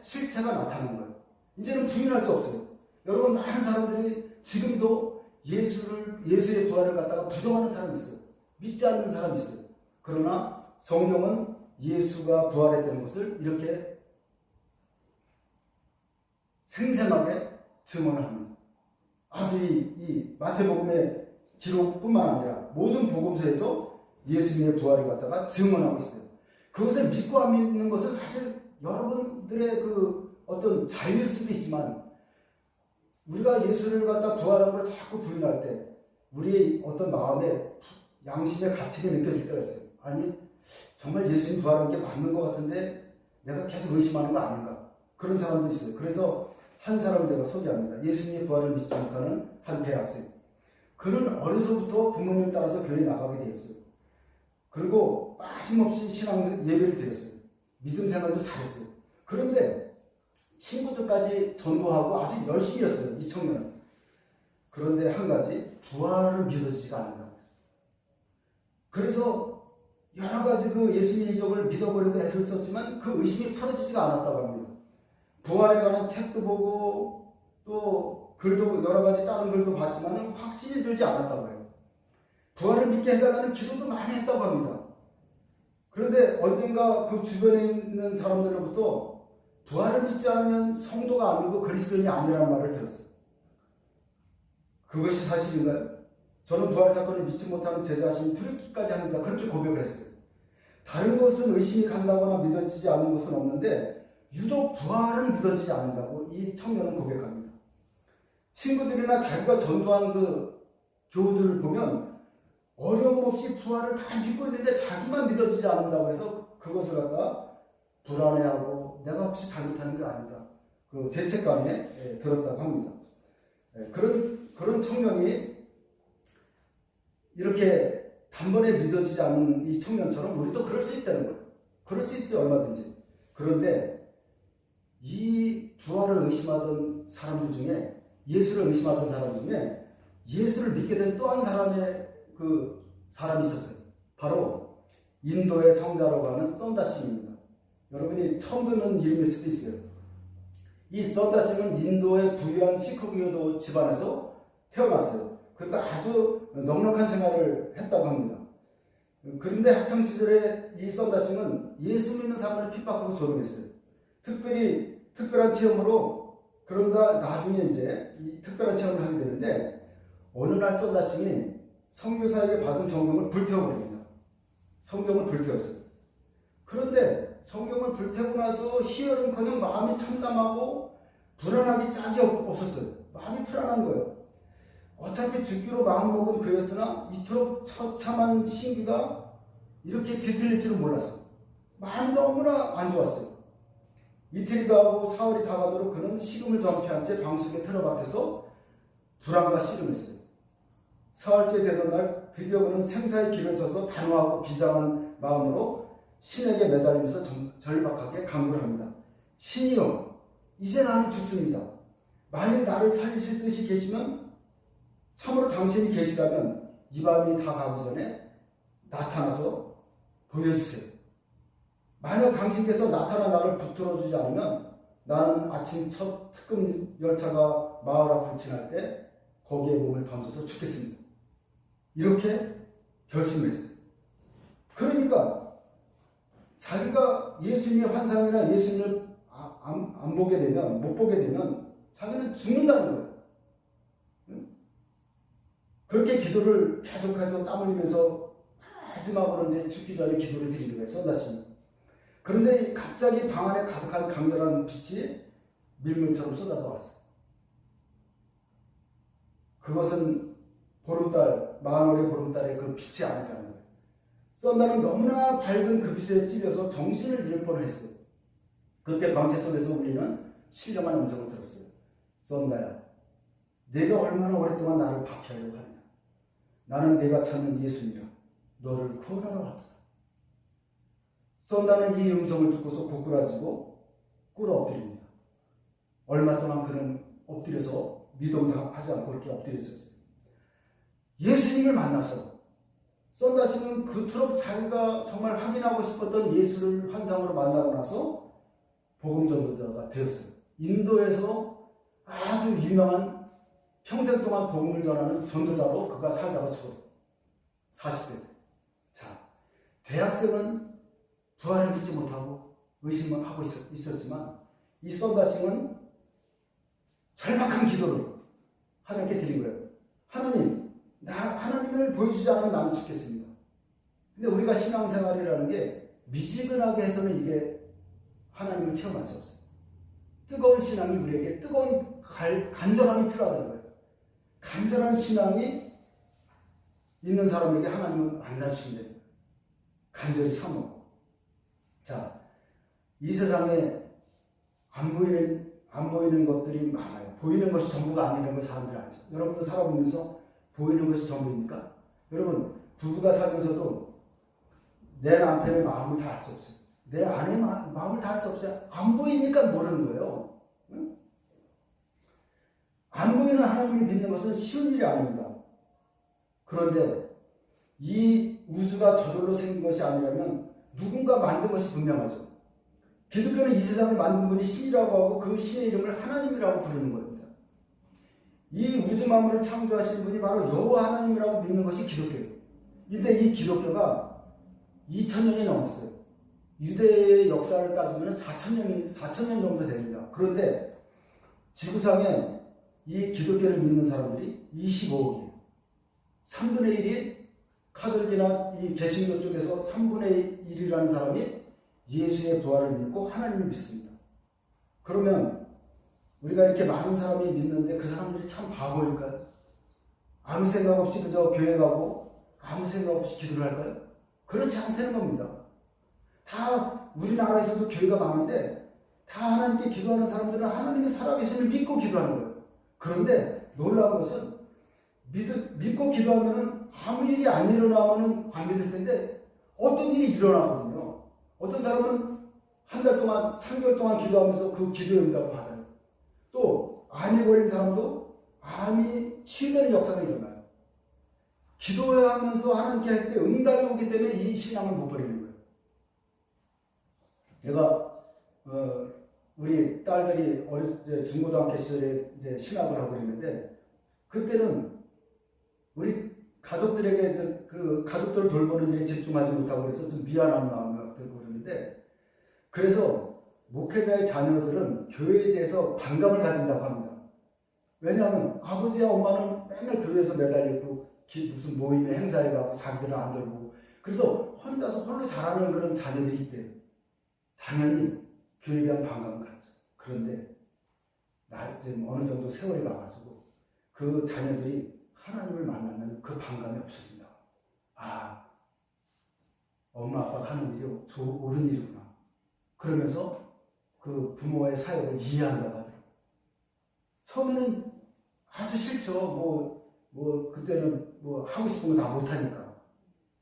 실체가 나타나는 거예요. 이제는 부인할 수 없어요. 여러분, 많은 사람들이 지금도 예수의 부활을 갖다가 부정하는 사람이 있어요. 믿지 않는 사람이 있어요. 그러나 성경은 예수가 부활했다는 것을 이렇게 생생하게 증언을 합니다. 아주 이 마태복음의 기록뿐만 아니라 모든 복음서에서 예수님의 부활을 갖다가 증언하고 있어요. 그것을 믿고 안 믿는 것은 사실 여러분들의 그 어떤 자유일 수도 있지만, 우리가 예수를 갖다 부활한 걸 자꾸 부인할 때 우리의 어떤 마음에 양심의 가책이 느껴질 때가 있어요. 아니, 정말 예수님 부활한 게 맞는 것 같은데 내가 계속 의심하는 거 아닌가, 그런 사람도 있어요. 그래서 한 사람을 제가 소개합니다. 예수님의 부활을 믿지 못하는 한 대학생. 그는 어려서부터 부모님 따라서 교회에 나가게 되었어요. 그리고 빠짐없이 신앙 예배를 드렸어요. 믿음 생활도 잘했어요. 그런데 친구들까지 전도하고 아주 열심히 했어요, 이 청년은. 그런데 한 가지, 부활을 믿어지지가 않는다고 했어요. 그래서 여러 가지 그 예수님의 이적을 믿어보려고 애를 썼지만 그 의심이 풀어지지가 않았다고 합니다. 부활에 관한 책도 보고 또 글도 여러 가지 다른 글도 봤지만 확신이 들지 않았다고 해요. 부활을 믿게 해달라는 기도도 많이 했다고 합니다. 그런데 언젠가 그 주변에 있는 사람들로부터 부활을 믿지 않으면 성도가 아니고 그리스도인이 아니라는 말을 들었어요. 그것이 사실인가요? 저는 부활 사건을 믿지 못하는 제 자신이 두렵기까지 합니다. 그렇게 고백을 했어요. 다른 것은 의심이 간다거나 믿어지지 않는 것은 없는데 유독 부활은 믿어지지 않는다고 이 청년은 고백합니다. 친구들이나 자기가 전도한 그 교우들을 보면 어려움 없이 부활을 다 믿고 있는데 자기만 믿어지지 않는다고 해서 그것을 갖다 불안해하고 내가 혹시 잘못하는 게 아닌가, 그 죄책감에 들었다고 합니다. 그런 청년이 이렇게 단번에 믿어지지 않는 이 청년처럼 우리도 그럴 수 있다는 거예요. 그럴 수 있어요, 얼마든지. 그런데 이 부활을 의심하던 사람들 중에, 예수를 의심하던 사람 중에 예수를 믿게 된 또 한 사람이 있었어요. 바로 인도의 성자라고 하는 썬다심입니다. 여러분이 처음 듣는 이름일 수도 있어요. 이 썬다심은 인도의 부유한 시크교도 집안에서 태어났어요. 그러니까 아주 넉넉한 생활을 했다고 합니다. 그런데 학창시절에 이 썬다심은 예수 믿는 사람을 핍박하고 조롱했어요. 특별한 체험으로, 그런가 나중에 이제 이 특별한 체험을 하게 되는데, 어느 날 썬다심이 선교사에게 받은 성경을 불태워버립니다. 성경을 불태웠어요. 그런데 성경을 불태우고 나서 희열은커녕 마음이 참담하고 불안하기 짝이 없었어요. 마음이 불안한 거예요. 어차피 죽기로 마음먹은 그였으나 이토록 처참한 신기가 이렇게 뒤틀릴 줄은 몰랐어요. 마음이 너무나 안 좋았어요. 이틀이 가고 사흘이 다가도록 그는 식음을 정피한 채 방석에 틀어박혀서 불안과 씨름했어요. 사흘째 되던 날 드디어 그는 생사의 길을 서서 단호하고 비장한 마음으로 신에게 매달리면서 절박하게 간구를 합니다. 신이여, 이제 나는 죽습니다. 만일 나를 살리실 뜻이 계시면, 참으로 당신이 계시다면 이 밤이 다 가기 전에 나타나서 보여주세요. 만약 당신께서 나타나 나를 붙들어주지 않으면 나는 아침 첫 특급 열차가 마을 앞을 지날 때 거기에 몸을 던져서 죽겠습니다. 이렇게 결심을 했어요. 그러니까 자기가 예수님의 환상이나 예수님을 못 보게 되면 자기는 죽는다는 거예요. 그렇게 기도를 계속해서 땀 흘리면서 마지막으로 이제 죽기 전에 기도를 드리는 거예요, 썬다심이. 그런데 갑자기 방 안에 가득한 강렬한 빛이 밀물처럼 쏟아져 왔어요. 그것은 만월의 보름달의 그 빛이 아니라는 거예요. 썬다는 너무나 밝은 그 빛에 찔려서 정신을 잃을 뻔했어요. 그때 광채 속에서 울리는 신령한 음성을 들었어요. 썬다야, 내가 얼마나 오랫동안 나를 박해하려고 하느냐. 나는 내가 찾는 예수님이라 너를 구원하러 왔다. 썬다는 이 음성을 듣고서 고꾸라지고 꿇어 엎드립니다. 얼마 동안 그는 엎드려서 미동도 하지 않고 그렇게 엎드려 있었어요. 예수님을 만나서 썬다심은 그토록 자기가 정말 확인하고 싶었던 예수를 환상으로 만나고 나서 복음 전도자가 되었어요. 인도에서 아주 유명한 평생 동안 복음을 전하는 전도자로 그가 살다가 죽었어요. 40대 때. 자, 대학생은 부활을 믿지 못하고 의심을 하고 있었지만 이 썬다싱은 절박한 기도를 하나님께 드린 거예요. 하나님, 하나님을 보여주지 않으면 나는 죽겠습니다. 근데 우리가 신앙생활이라는 게 미지근하게 해서는 이게 하나님을 체험할 수 없어요. 뜨거운 신앙이 우리에게 뜨거운 간절함이 필요하다는 거예요. 간절한 신앙이 있는 사람에게 하나님을 만나주시면 됩니다. 간절히 사모고. 자, 이 세상에 안 보이는 것들이 많아요. 보이는 것이 전부가 아니라는 걸 사람들이 알죠. 여러분도 살아보면서 보이는 것이 전부입니까? 여러분, 부부가 살면서도 내 남편의 마음을 다 알 수 없어요. 내 아내의 마음을 다 알 수 없어요. 안 보이니까 모르는 거예요. 응? 안 보이는 하나님을 믿는 것은 쉬운 일이 아닙니다. 그런데 이 우주가 저절로 생긴 것이 아니라면 누군가 만든 것이 분명하죠. 기독교는 이 세상을 만든 분이 신이라고 하고 그 신의 이름을 하나님이라고 부르는 겁니다. 이 우주 만물을 창조하신 분이 바로 여호와 하나님이라고 믿는 것이 기독교예요. 근데 이 기독교가 2000년이 넘었어요. 유대의 역사를 따지면 4,000년 정도 됩니다. 그런데 지구상에 이 기독교를 믿는 사람들이 25억이에요. 3분의 1이 카톨릭이나 이 개신교 쪽에서 3분의 1이라는 사람이 예수의 부활을 믿고 하나님을 믿습니다. 그러면 우리가 이렇게 많은 사람이 믿는데 그 사람들이 참 바보일까요? 아무 생각 없이 그저 교회 가고 아무 생각 없이 기도를 할까요? 그렇지 않다는 겁니다. 다 우리나라에서도 교회가 많은데 다 하나님께 기도하는 사람들은 하나님의 살아계심을 믿고 기도하는 거예요. 그런데 놀라운 것은 믿고 기도하면 아무 일이 안 일어나면 안 믿을 텐데 어떤 일이 일어나거든요. 어떤 사람은 한 달 동안, 3개월 동안 기도하면서 그 기도의 응답을 받아요. 또 암이 걸린 사람도 암이 치유되는 역사가 일어나요. 기도하면서 하나님께 할 때 응답이 오기 때문에 이 신앙을 못 버리는 거예요. 제가 우리 딸들이 어렸을 때 중고등학교 시절에 이제 신학을 하고 있는데 그때는 우리 가족들에게 그 가족들을 돌보는 일에 집중하지 못하고 그래서 좀 미안한 마음이 들고 그러는데 그래서 목회자의 자녀들은 교회에 대해서 반감을 가진다고 합니다. 왜냐하면 아버지와 엄마는 맨날 교회에서 매달려 있고 무슨 모임에 행사에 가고 자기들은 안 돌보고 그래서 혼자서 홀로 자라는 그런 자녀들이 있대요. 당연히 교회에 대한 반감을 갖죠. 그런데 지금 어느 정도 세월이 가가지고 그 자녀들이 하나님을 만나면 그 반감이 없어진다. 아, 엄마 아빠가 하는 일이 옳은 일이구나. 그러면서 그 부모의 사역을 이해한다고 하더라고요. 처음에는 아주 싫죠. 그때는 하고 싶은 거 다 못하니까.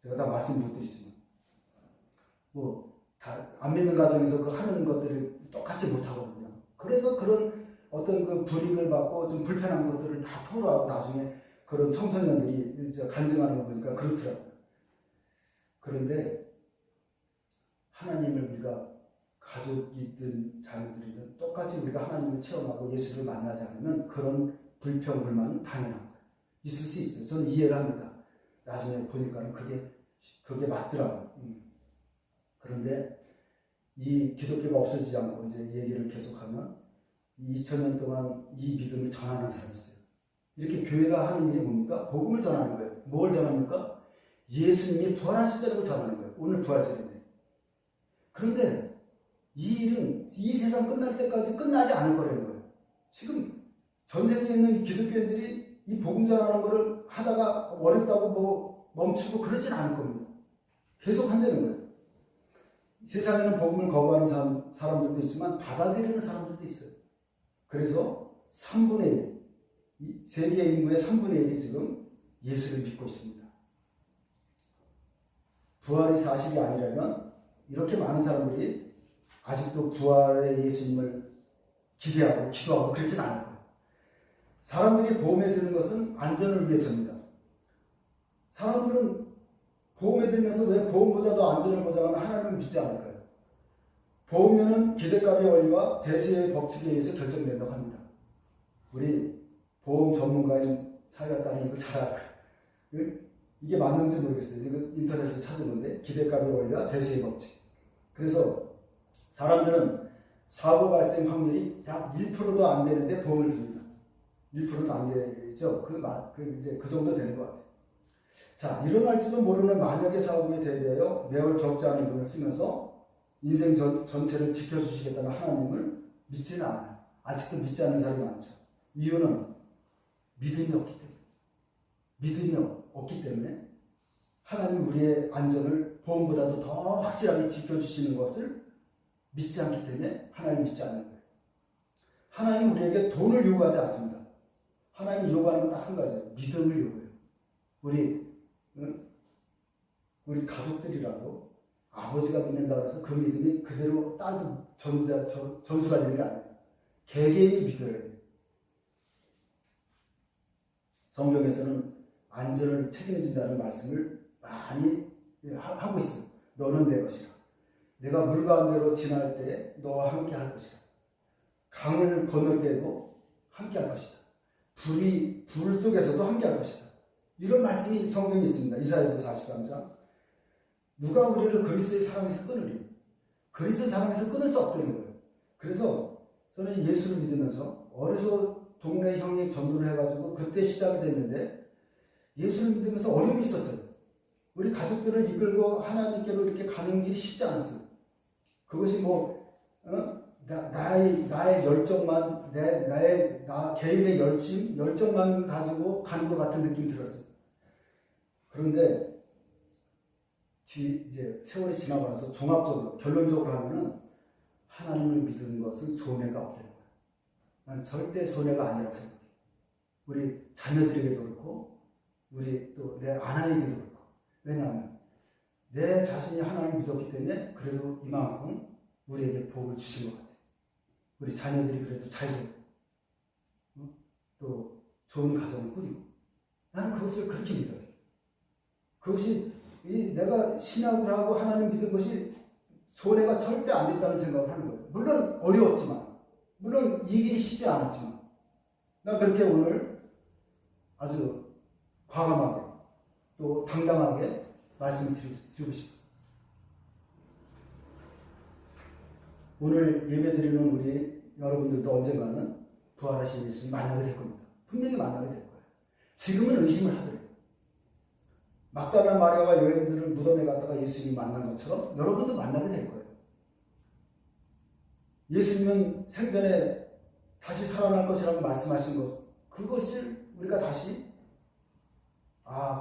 제가 다 말씀 못 드리지만. 다 안 믿는 가정에서 그 하는 것들을 똑같이 못하거든요. 그래서 그런 어떤 그 불이익을 받고 좀 불편한 것들을 다 토로하고 나중에 그런 청소년들이 이제 간증하는 거 보니까 그렇더라고요. 그런데 하나님을 우리가 가족이든 자녀들이든 똑같이 우리가 하나님을 체험하고 예수를 만나지 않으면 그런 불평, 불만은 당연한 거예요. 있을 수 있어요. 저는 이해를 합니다. 나중에 보니까 그게 맞더라고요. 그런데 이 기독교가 없어지지 않고 이제 얘기를 계속하면 2000년 동안 이 믿음을 전하는 사람이 있어요. 이렇게 교회가 하는 일이 뭡니까? 복음을 전하는 거예요. 뭘 전합니까? 예수님이 부활하셨다는 걸 전하는 거예요. 오늘 부활절인데. 그런데 이 일은 이 세상 끝날 때까지 끝나지 않을 거라는 거예요. 지금 전 세계에 있는 기독교인들이 이 복음 전하는 거를 하다가 어렵다고 멈추고 그러진 않을 겁니다. 계속 한다는 거예요. 세상에는 복음을 거부하는 사람들도 있지만 받아들이는 사람들도 있어요. 그래서 3분의 1, 세계 인구의 3분의 1이 지금 예수를 믿고 있습니다. 부활이 사실이 아니라면 이렇게 많은 사람들이 아직도 부활의 예수님을 기대하고 기도하고 그러진 않을 거예요. 사람들이 보험에 드는 것은 안전을 위해서입니다. 사람들은 보험에 들면서 왜 보험보다도 안전을 보장하면 하나님을 믿지 않을까요? 보험료는 기대값의 원리와 대세의 법칙에 의해서 결정된다고 합니다. 우리 보험 전문가인 사회가 따는 이거 잘 알고 이게 맞는지 모르겠어요. 이거 인터넷에서 찾았는데 기대값의 원리와 대세의 법칙. 그래서 사람들은 사고 발생 확률이 약 1%도 안 되는데 보험을 듭니다. 1%도 안 되죠. 그 정도 되는 것 같아요. 자, 일어날지도 모르는 만약의 사고에 대비하여 매월 적지 않은 돈을 쓰면서 인생 전체를 지켜주시겠다는 하나님을 믿지는 않아요. 아직도 믿지 않는 사람이 많죠. 이유는 믿음이 없기 때문에 하나님 우리의 안전을 보험보다도 더 확실하게 지켜주시는 것을 믿지 않기 때문에 하나님 믿지 않는 거예요. 하나님 우리에게 돈을 요구하지 않습니다. 하나님이 요구하는 건 딱 한 가지예요. 믿음을 요구해요. 우리 가족들이라도 아버지가 믿는다고 해서 그 믿음이 그대로 딸도 전수가 되는 게 아니에요. 개개인이 믿어야 돼요. 성경에서는 안전을 책임진다는 말씀을 많이 하고 있어요. 너는 내 것이라. 내가 물 가운데로 지날 때 너와 함께 할 것이라. 강을 건널 때도 함께 할 것이다. 불 속에서도 함께 할 것이다. 이런 말씀이 성경에 있습니다. 이사야서 43장. 누가 우리를 그리스도의 사랑에서 끊으리? 그리스도의 사랑에서 끊을 수 없다는 거예요. 그래서 저는 예수를 믿으면서 어려서 동네 형이 전도를 해가지고 그때 시작이 됐는데 예수를 믿으면서 어려움이 있었어요. 우리 가족들을 이끌고 하나님께로 이렇게 가는 길이 쉽지 않았어요. 그것이 나의 열정만, 나 개인의 열정만 가지고 가는 것 같은 느낌이 들었어요. 그런데 이제 세월이 지나고 나서 종합적으로, 결론적으로 하면은 하나님을 믿는 것은 손해가 없다는 거예요. 난 절대 손해가 아니라고 생각해요. 우리 자녀들에게도 그렇고, 우리 또 내 아내에게도 그렇고. 왜냐하면 내 자신이 하나님을 믿었기 때문에 그래도 이만큼 우리에게 복을 주신 것 같아요. 우리 자녀들이 그래도 잘 되고, 또 좋은 가정을 꾸리고. 나는 그것을 그렇게 믿어요. 그것이 내가 신학을 하고 하나님 믿은 것이 손해가 절대 안 됐다는 생각을 하는 거예요. 물론 어려웠지만, 물론 이 길이 쉽지 않았지만, 나 그렇게 오늘 아주 과감하게 또 당당하게 말씀을 드리고 싶어요. 오늘 예배드리는 우리 여러분들도 언젠가는 부활하신 예수님 만나게 될 겁니다. 분명히 만나게 될 거예요. 지금은 의심을 하더라고요. 막달라 마리아가 여인들을 무덤에 갔다가 예수님이 만난 것처럼 여러분도 만나게 될 거예요. 예수님은 생전에 다시 살아날 것이라고 말씀하신 것, 그것을 우리가 다시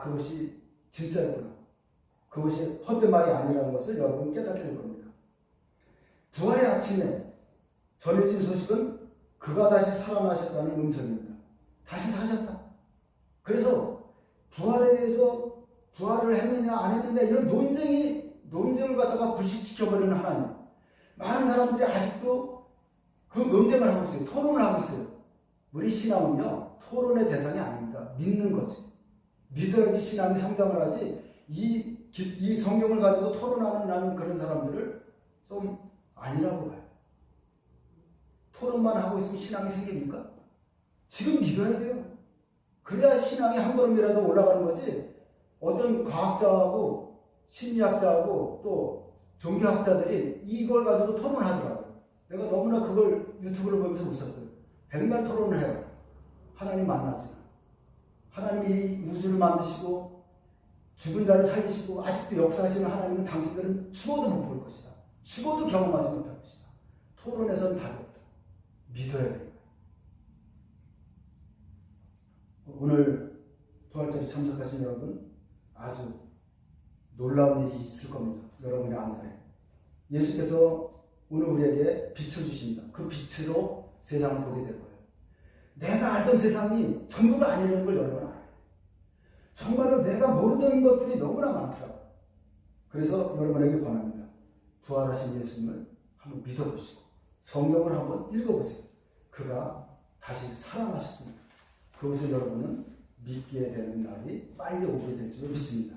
그것이 진짜였구나. 그것이 헛된 말이 아니라는 것을 여러분 깨닫게 될 겁니다. 부활의 아침에 전해진 소식은 그가 다시 살아나셨다는 음성입니다. 다시 사셨다. 그래서 부활에 대해서 부활을 했느냐 안 했느냐 이런 논쟁을 갖다가 불식시켜버리는 하나님. 많은 사람들이 아직도 그 논쟁을 하고 있어요. 토론을 하고 있어요. 우리 신앙은요, 토론의 대상이 아닙니다. 믿는 거지. 믿어야지 신앙이 성장을 하지. 이 성경을 가지고 토론하는 나는 그런 사람들을 좀 아니라고 봐요. 토론만 하고 있으면 신앙이 생깁니까? 지금 믿어야 돼요. 그래야 신앙이 한 걸음이라도 올라가는 거지. 어떤 과학자하고 심리학자하고 또 종교학자들이 이걸 가지고 토론을 하더라고요. 내가 너무나 그걸 유튜브를 보면서 웃었어요. 백날 토론을 해요. 하나님 만나지. 하나님이 이 우주를 만드시고 죽은 자를 살리시고 아직도 역사하시는 하나님은 당신들은 죽어도 못 볼 것이다. 죽어도 경험하지 못할 것이다. 토론에서는 답이 없다. 믿어야 돼요. 오늘 부활절에 참석하신 여러분 아주 놀라운 일이 있을 겁니다. 여러분의 안산에. 예수께서 오늘 우리에게 빛을 주십니다. 그 빛으로 세상을 보게 될 거예요. 내가 알던 세상이 전부가 아니라는 걸 여러분 알아요. 정말로 내가 모르는 것들이 너무나 많더라고요. 그래서 여러분에게 권합니다. 부활하신 예수님을 한번 믿어보시고 성경을 한번 읽어보세요. 그가 다시 살아나셨습니다. 그것을 여러분은 믿게 되는 날이 빨리 오게 될 줄 믿습니다.